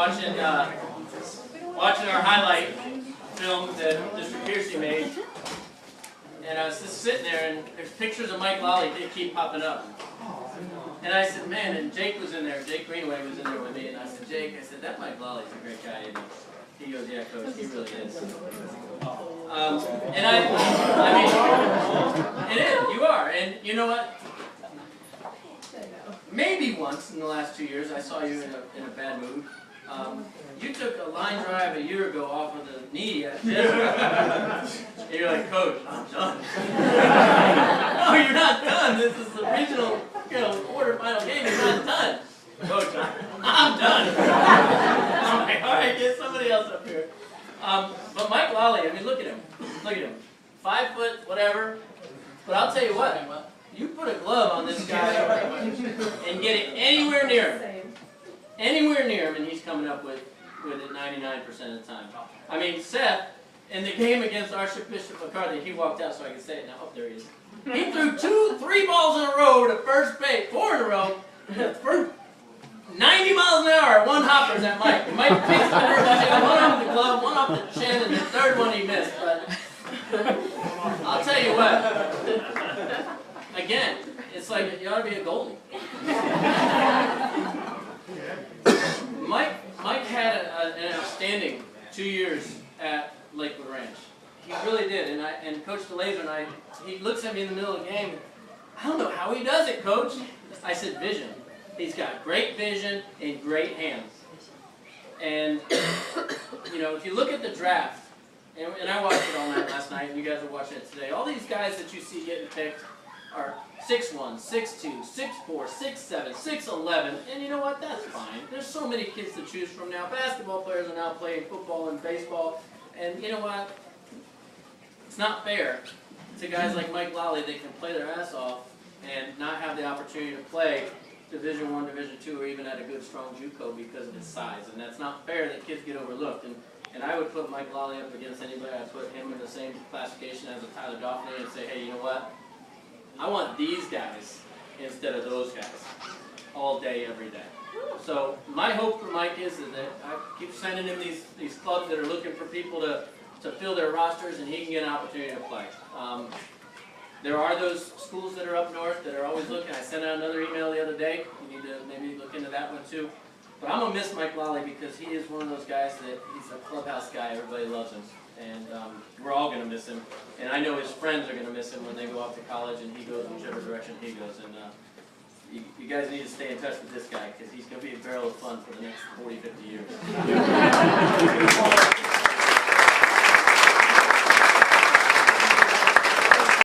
watching our highlight film that Mr. Piercy made, and I was just sitting there, and there's pictures of Mike Lally that keep popping up. And I said, man, and Jake was in there, Jake Greenaway was in there with me, and I said, Jake, I said, that Mike Lolly's a great guy, isn't he? He goes, yeah, Coach, he really is. And I mean, it is, you are, and you know what? Maybe once in the last 2 years I saw you in a bad mood. You took a line drive a year ago off of the knee at Denver. And you're like, Coach, I'm done. No, you're not done. This is the regional, quarterfinal game. You're not done. Coach, I'm done. I'm like, all right, get somebody else up here. But Mike Lally, I mean, look at him. Look at him. 5 foot, whatever. But I'll tell you what, you put a glove on this guy and get it anywhere near him. Anywhere near him, and he's coming up with it 99% of the time. I mean, Seth, in the game against Archbishop McCarthy, he walked out so I can say it now. Oh, there he is. He threw 3 balls in a row to first base, 4 in a row, for 90 miles an hour at one hopper at Mike. Mike picks the first one off the glove, one off the chin, and the third one he missed. But I'll tell you what. Again, it's like you ought to be a goalie. Mike had an outstanding 2 years at Lakewood Ranch. He really did. And Coach DeLaser and I, he looks at me in the middle of the game. I don't know how he does it, Coach. I said, vision. He's got great vision and great hands. And, if you look at the draft, and I watched it all night last night, and you guys are watching it today, all these guys that you see getting picked are 6'1", 6'2", 6'4", 6'7", 6'11", and you know what? That's fine. There's so many kids to choose from now. Basketball players are now playing football and baseball, and you know what? It's not fair to guys like Mike Lally that can play their ass off and not have the opportunity to play Division I, Division II, or even at a good, strong JUCO because of his size, and that's not fair that kids get overlooked. And I would put Mike Lally up against anybody. I'd put him in the same classification as a Tyler Dauphin and say, hey, you know what? I want these guys instead of those guys all day, every day. So my hope for Mike is that I keep sending him these clubs that are looking for people to fill their rosters, and he can get an opportunity to play. There are those schools that are up north that are always looking. I sent out another email the other day. You need to maybe look into that one too. But I'm going to miss Mike Lally because he is one of those guys that he's a clubhouse guy. Everybody loves him. And we're all going to miss him. And I know his friends are going to miss him when they go off to college and he goes whichever direction he goes. And you guys need to stay in touch with this guy because he's going to be a barrel of fun for the next 40, 50 years.